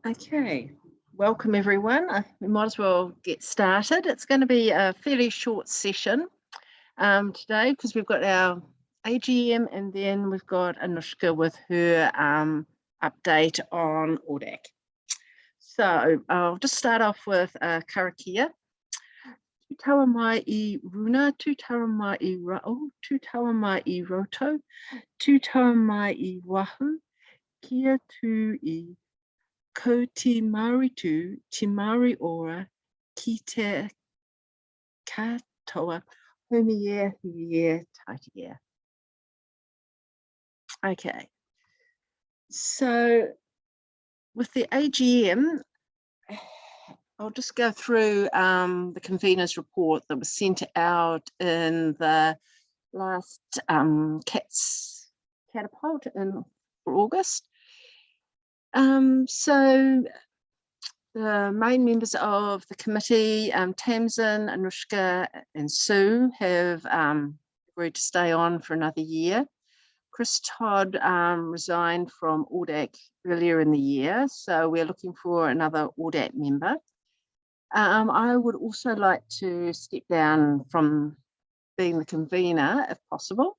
Okay, welcome everyone. We might as well get started. It's going to be a fairly short session today because we've got our AGM and then we've got Anoushka with her update on ORDAC. So I'll just start off with karakia. Tu taua mai I runa, tu taua mai I rao, tu taua mai I roto, tu taua mai I wahu, kia tu I ko te maritu, te mari ora, ki te katoa, humiea, taitia. Okay, so with the AGM, I'll just go through the convener's report that was sent out in the last CATS catapult for August. So the main members of the committee, Tamsin, Anoushka and Sue, have agreed to stay on for another year. Chris Todd resigned from ORDAC earlier in the year, so we're looking for another ORDAC member. I would also like to step down from being the convener if possible.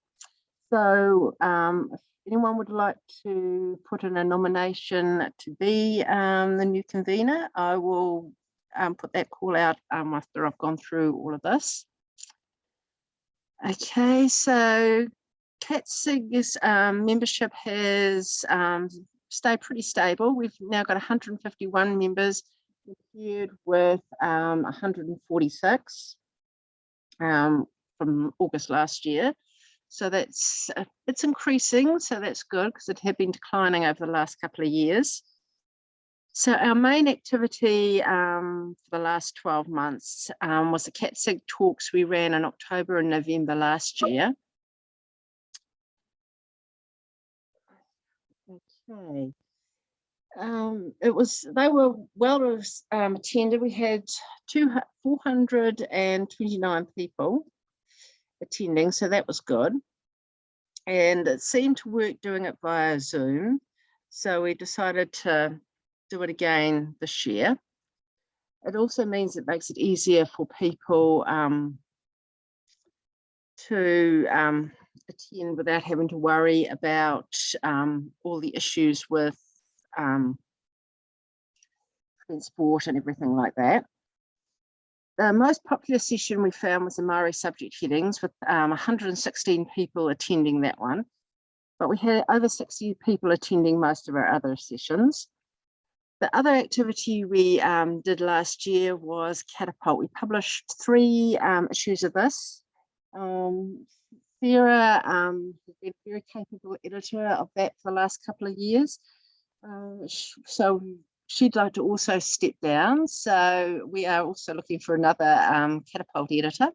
So if anyone would like to put in a nomination to be the new convener, I will put that call out after I've gone through all of this. Okay, so CatSIG's membership has stayed pretty stable. We've now got 151 members compared with 146 from August last year. So that's it's increasing, so that's good because it had been declining over the last couple of years. So our main activity for the last 12 months was the CatSIG talks we ran in October and November last year. Okay. They were well attended. We had 429 people attending, so that was good. And it seemed to work doing it via Zoom, so we decided to do it again this year. It also means it makes it easier for people to attend without having to worry about all the issues with transport and everything like that. The most popular session we found was the Māori subject headings with 116 people attending that one, but we had over 60 people attending most of our other sessions. The other activity we did last year was Catapult. We published 3 issues of this. Sarah has been a very capable editor of that for the last couple of years. So she'd like to also step down. So we are also looking for another Catapult editor.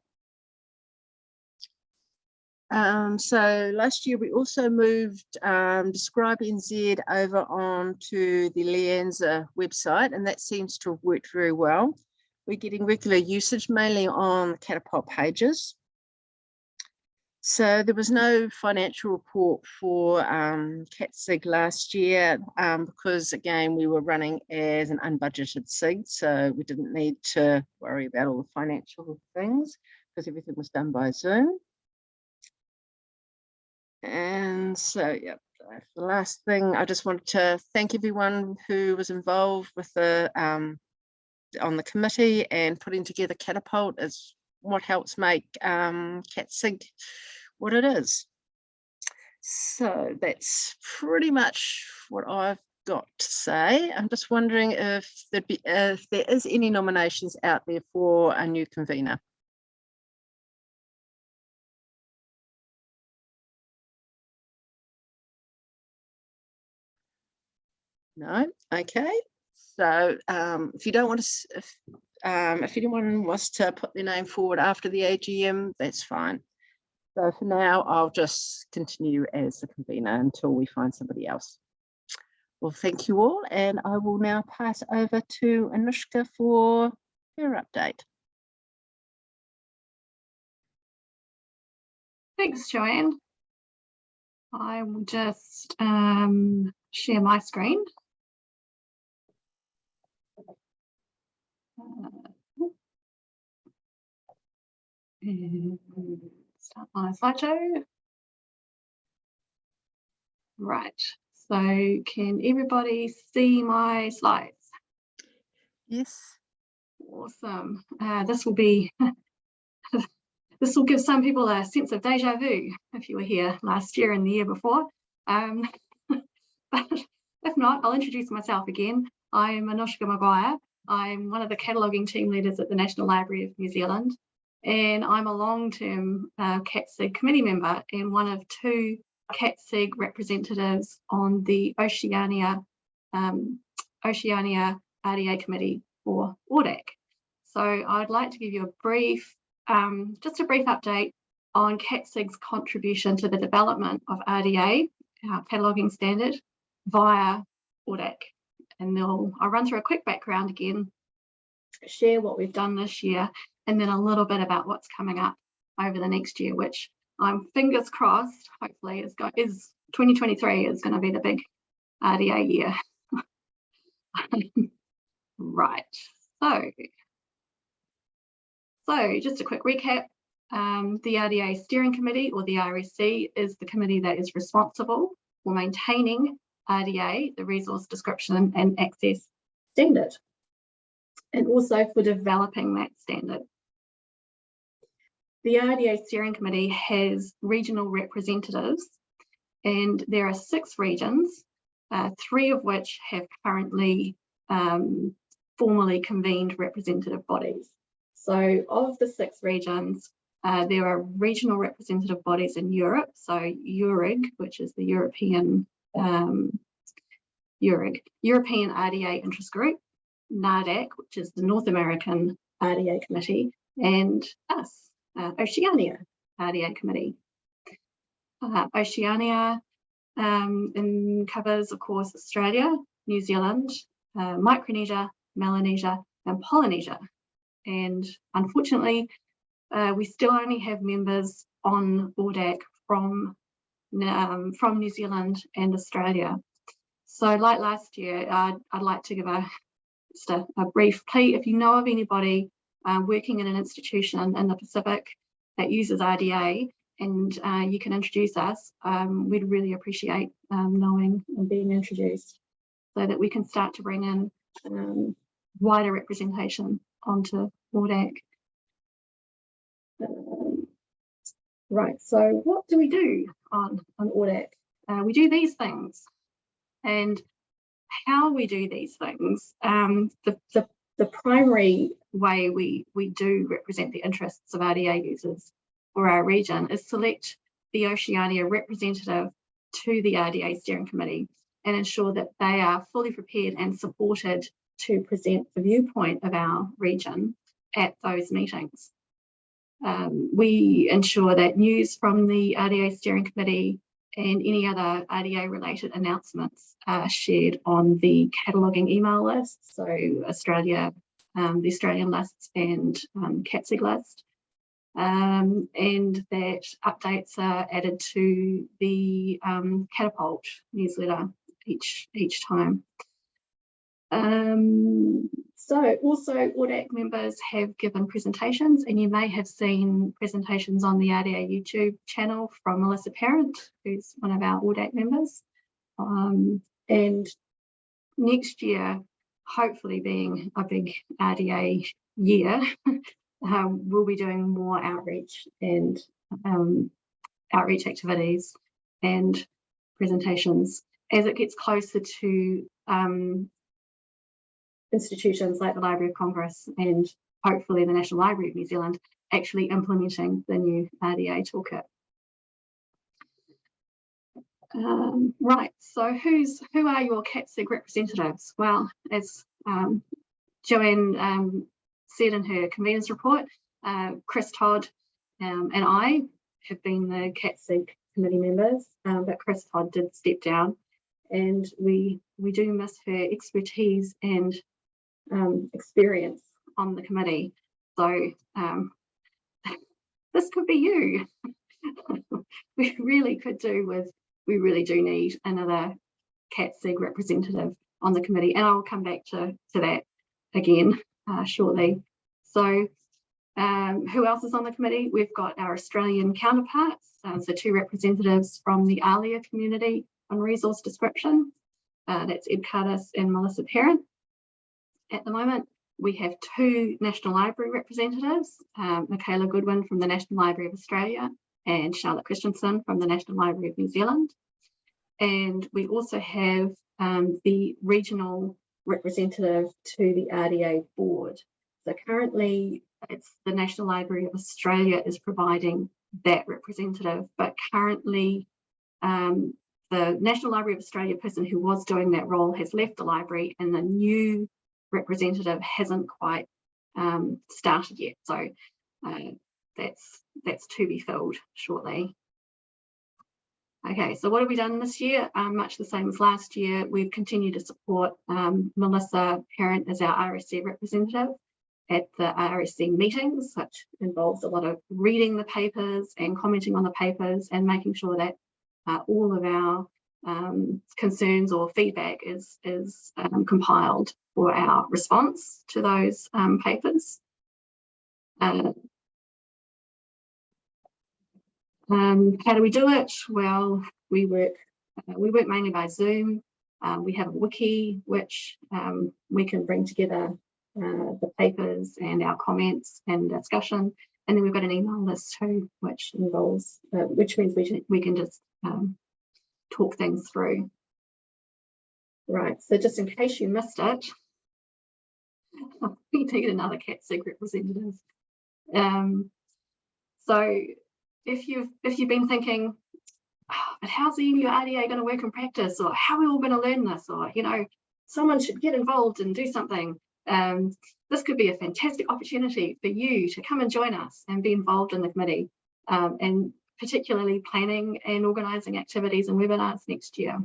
So last year we also moved Describe NZ over onto the LIANZA website, and that seems to have worked very well. We're getting regular usage, mainly on the Catapult pages. So there was no financial report for CatSIG last year because, again, we were running as an unbudgeted SIG, so we didn't need to worry about all the financial things because everything was done by Zoom. And so, yeah, the last thing, I just wanted to thank everyone who was involved with the on the committee, and putting together Catapult is what helps make CatSIG what it is. So that's pretty much what I've got to say. I'm just wondering if there is any nominations out there for a new convener. No, okay. So if you don't want to, if anyone wants to put their name forward after the AGM, that's fine. So for now, I'll just continue as the convener until we find somebody else. Well, thank you all, and I will now pass over to Anoushka for her update. Thanks, Joanne. I will just share my screen. And start my slideshow. Right, so can everybody see my slides? Yes. Awesome. This will be, this will give some people a sense of deja vu if you were here last year and the year before. But if not, I'll introduce myself again. I'm Anoushka McGuire. I'm one of the cataloguing team leaders at the National Library of New Zealand, and I'm a long-term CatSIG committee member and one of 2 CatSIG representatives on the Oceania RDA Committee or ORDAC. So I'd like to give you a brief, just a brief update on CatSIG's contribution to the development of RDA, our cataloguing standard, via ORDAC. And I'll run through a quick background again, share what we've done this year, and then a little bit about what's coming up over the next year, which I'm fingers crossed, hopefully is 2023 is going to be the big RDA year. Right, so just a quick recap. The RDA Steering Committee, or the RSC, is the committee that is responsible for maintaining RDA, the Resource Description and Access Standard, and also for developing that standard. The RDA Steering Committee has regional representatives, and there are 6 regions, 3 of which have currently formally convened representative bodies. So of the 6 regions, there are regional representative bodies in Europe, so EURIG, which is the European RDA Interest Group, NARDAC, which is the North American RDA Committee, and us, Oceania RDA Committee. Oceania covers, of course, Australia, New Zealand, Micronesia, Melanesia, and Polynesia. And unfortunately, we still only have members on ORDAC from New Zealand and Australia. So like last year, I'd like to give just a brief plea. If you know of anybody working in an institution in the Pacific that uses RDA and you can introduce us, we'd really appreciate knowing and being introduced so that we can start to bring in wider representation onto ORDAC. Right, so what do we do on ORDAC? We do these things, and how we do these things, the primary way we do represent the interests of RDA users for our region is select the Oceania representative to the RDA Steering Committee and ensure that they are fully prepared and supported to present the viewpoint of our region at those meetings. We ensure that news from the RDA Steering Committee and any other RDA related announcements are shared on the cataloguing email list, so Australia, the Australian lists and CatSIG list, and that updates are added to the Catapult newsletter each time. So also ORDAC members have given presentations, and you may have seen presentations on the RDA YouTube channel from Melissa Parent, who's one of our ORDAC members. And next year, hopefully being a big RDA year, we'll be doing more outreach and outreach activities and presentations as it gets closer to institutions like the Library of Congress and hopefully the National Library of New Zealand actually implementing the new RDA toolkit. Right, so who are your CatSIG representatives? Well, as Joanne said in her conveners report, Chris Todd and I have been the CatSIG committee members, but Chris Todd did step down, and we do miss her expertise and experience on the committee. So this could be you. We really could do with we really do need another CatSIG representative on the committee, and I'll come back to that again shortly. So who else is on the committee? We've got our Australian counterparts, so 2 representatives from the ALIA community on resource description. That's Ed Curtis and Melissa Parent. At the moment, we have 2 National Library representatives, Michaela Goodwin from the National Library of Australia and Charlotte Christensen from the National Library of New Zealand. And we also have the regional representative to the RDA board. So currently, it's the National Library of Australia is providing that representative, but currently the National Library of Australia person who was doing that role has left the library, and the new representative hasn't quite started yet. So that's to be filled shortly. Okay, so what have we done this year? Much the same as last year. We've continued to support Melissa Parent as our RSC representative at the RSC meetings, which involves a lot of reading the papers and commenting on the papers and making sure that all of our concerns or feedback is compiled for our response to those papers. How do we do it? Well, we work mainly by Zoom. We have a wiki which we can bring together the papers and our comments and discussion, and then we've got an email list too, which involves which means we can just talk things through. Right, so just in case you missed it, we need another CatSIG representative. So if you've been thinking, oh, but how's the new RDA going to work in practice, or how are we all going to learn this, or someone should get involved and do something, this could be a fantastic opportunity for you to come and join us and be involved in the committee, and particularly planning and organising activities and webinars next year.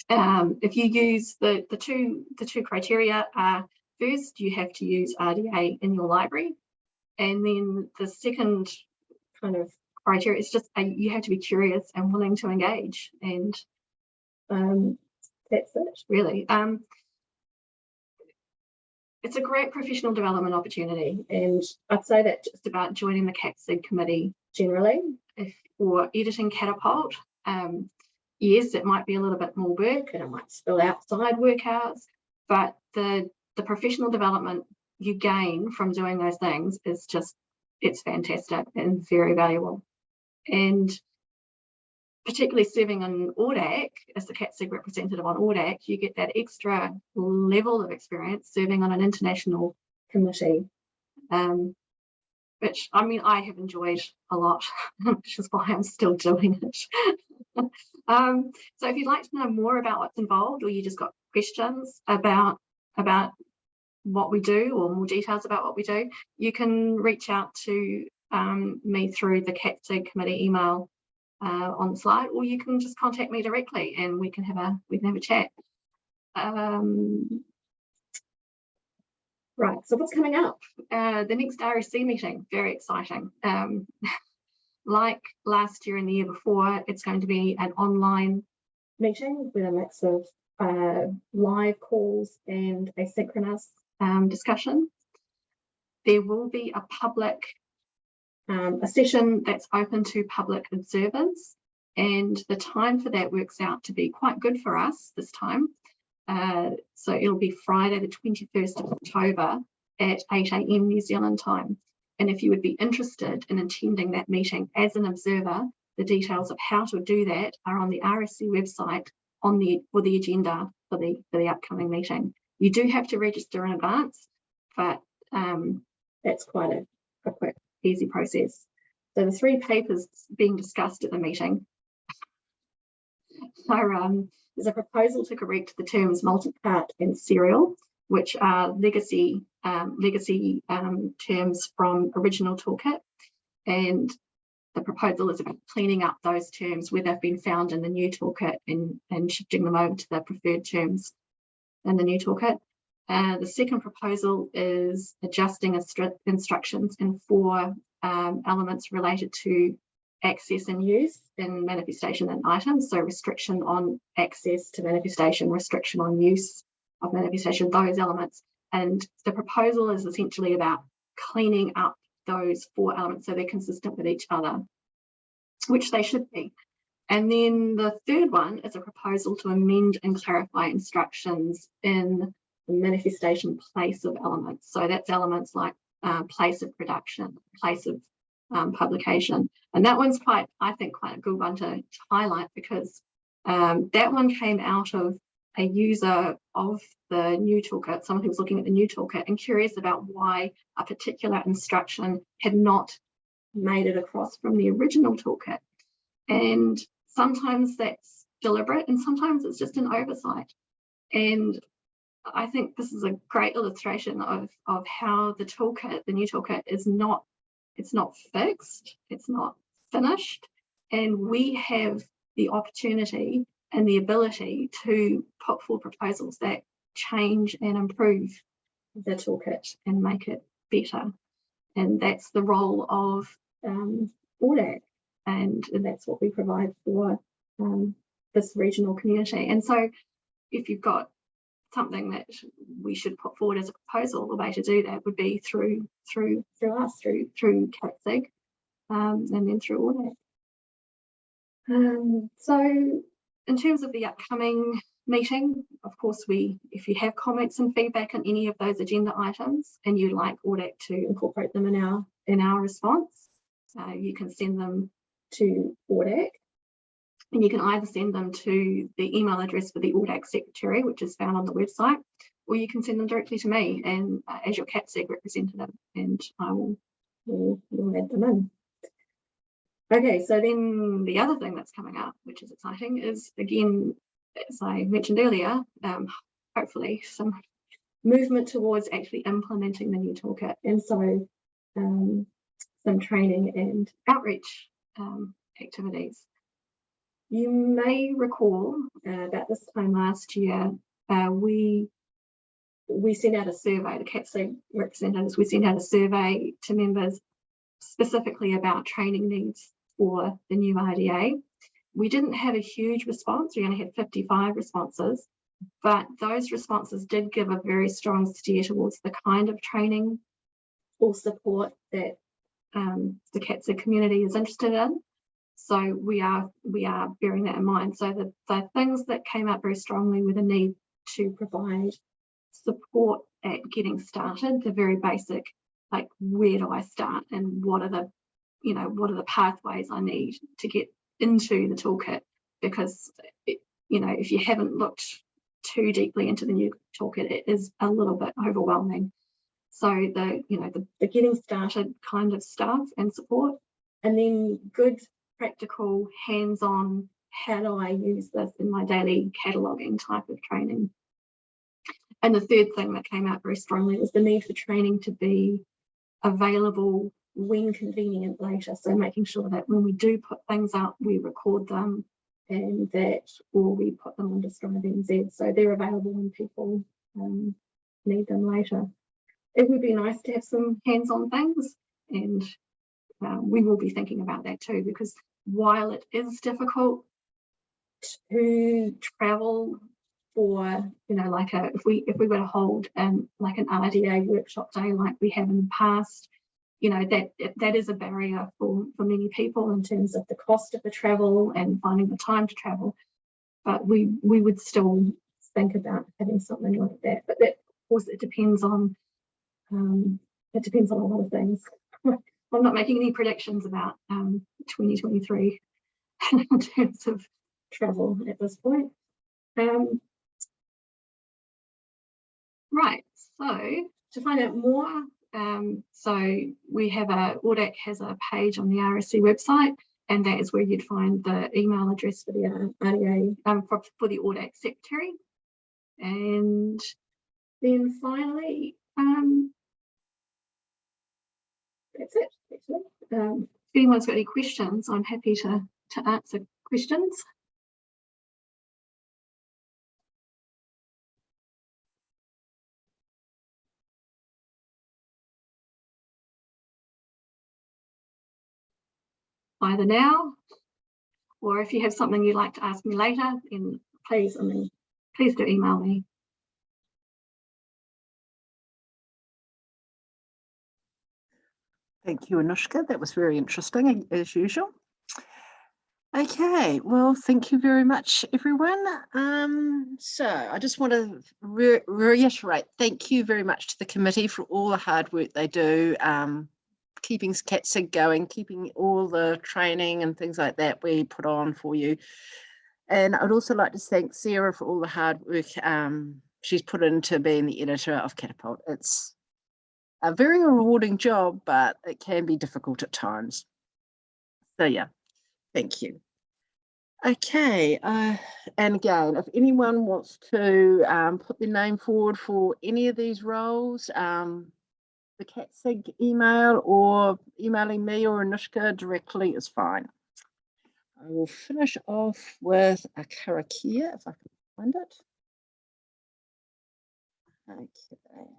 If you use the two criteria are, first you have to use RDA in your library, and then the second kind of criteria is just you have to be curious and willing to engage, and that's it really. It's a great professional development opportunity, and I'd say that just about joining the CatSIG committee generally. If for editing Catapult, yes, it might be a little bit more work and it might spill outside work hours, but the professional development you gain from doing those things is just, it's fantastic and very valuable. And particularly serving on ORDAC, as the CatSIG representative on ORDAC, you get that extra level of experience serving on an international committee, which I have enjoyed a lot, which is why I'm still doing it. So if you'd like to know more about what's involved, or you just got questions about what we do, or more details about what we do, you can reach out to me through the CatSIG committee email on the slide, or you can just contact me directly and we can have a chat. Right, so what's coming up? The next RSC meeting, very exciting. Like last year and the year before, it's going to be an online meeting with a mix of live calls and asynchronous discussion. There will be a public a session that's open to public observers, and the time for that works out to be quite good for us this time. So it'll be Friday the 21st of October at 8 AM New Zealand time. And if you would be interested in attending that meeting as an observer, the details of how to do that are on the RSC website for the agenda for the upcoming meeting. You do have to register in advance, but that's quite a quick, easy process. So the 3 papers being discussed at the meeting are there's a proposal to correct the terms multi-part and serial, which are legacy terms from original toolkit, and the proposal is about cleaning up those terms where they've been found in the new toolkit and shifting them over to the preferred terms in the new toolkit. The second proposal is adjusting instructions in 4 elements related to access and use in manifestation and items, so restriction on access to manifestation, restriction on use of manifestation, those elements. And the proposal is essentially about cleaning up those 4 elements so they're consistent with each other, which they should be. And then the third one is a proposal to amend and clarify instructions in the manifestation place of elements. So that's elements like place of production, place of publication. And that one's quite, I think, quite a good one to highlight, because that one came out of a user of the new toolkit, someone who was looking at the new toolkit and curious about why a particular instruction had not made it across from the original toolkit. And sometimes that's deliberate and sometimes it's just an oversight. And I think this is a great illustration of how the toolkit, the new toolkit, is not, it's not fixed, it's not finished, and we have the opportunity and the ability to put forward proposals that change and improve the toolkit and make it better. And that's the role of ORDAC, and that's what we provide for this regional community. And so if you've got something that we should put forward as a proposal, the way to do that would be through us, through CatSIG, and then through ORDAC. So in terms of the upcoming meeting, of course, if you have comments and feedback on any of those agenda items and you'd like ORDAC to incorporate them in our response, you can send them to ORDAC, and you can either send them to the email address for the ORDAC secretary, which is found on the website, or you can send them directly to me and as your CatSIG representative, and I will add them in. Okay, so then the other thing that's coming up, which is exciting, is, again, as I mentioned earlier, hopefully some movement towards actually implementing the new toolkit. And so some training and outreach activities. You may recall about this time last year, we sent out a survey, the CatSIG representatives, we sent out a survey to members specifically about training needs for the new RDA. We didn't have a huge response, we only had 55 responses, but those responses did give a very strong steer towards the kind of training or support that the CatSIG community is interested in. So we are bearing that in mind. So the things that came up very strongly were the need to provide support at getting started, the very basic, like, where do I start and what are the pathways I need to get into the toolkit, because if you haven't looked too deeply into the new toolkit, it is a little bit overwhelming. So the getting started kind of stuff and support, and then good practical hands-on, how do I use this in my daily cataloguing type of training. And the third thing that came out very strongly was the need for training to be available when convenient later. So making sure that when we do put things up, we record them, and or we put them onto Strive NZ, so they're available when people need them later. It would be nice to have some hands-on things, and we will be thinking about that too, because while it is difficult to travel for, like if we were to hold like an RDA workshop day like we have in the past, that is a barrier for many people in terms of the cost of the travel and finding the time to travel. But we would still think about having something like that. But that, of course, it depends on a lot of things. I'm not making any predictions about 2023 in terms of travel at this point. Right, so to find out more, so we have ORDAC has a page on the RSC website, and that is where you'd find the email address for the RDA, for the ORDAC secretary. And then finally, that's it, actually. If anyone's got any questions, I'm happy to answer questions. either now, or if you have something you'd like to ask me later, then please do email me. Thank you, Anoushka. That was very interesting, as usual. Okay, well, thank you very much, everyone. So I just want to reiterate, thank you very much to the committee for all the hard work they do, keeping CatSIG going, keeping all the training and things like that we put on for you. And I'd also like to thank Sarah for all the hard work she's put into being the editor of Catapult. It's a very rewarding job, but it can be difficult at times. So yeah, thank you. Okay, and again, if anyone wants to put their name forward for any of these roles, the CatSIG email or emailing me or Anoushka directly is fine. I will finish off with a karakia if I can find it. Okay.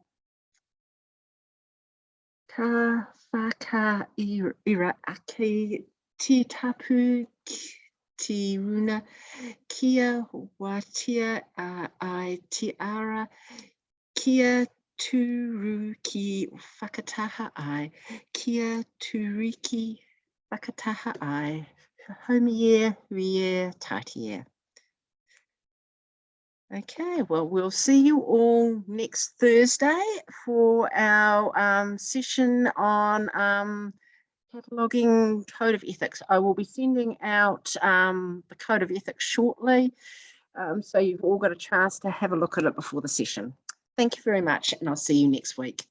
Ka whaka ira ake ti tapu ti runa kia watia a Aotearoa kia turu ki whakataha ai kia turiki whakataha ai homie rie tatie. Okay, well, we'll see you all next Thursday for our session on cataloguing Code of Ethics. I will be sending out the Code of Ethics shortly, so you've all got a chance to have a look at it before the session. Thank you very much, and I'll see you next week.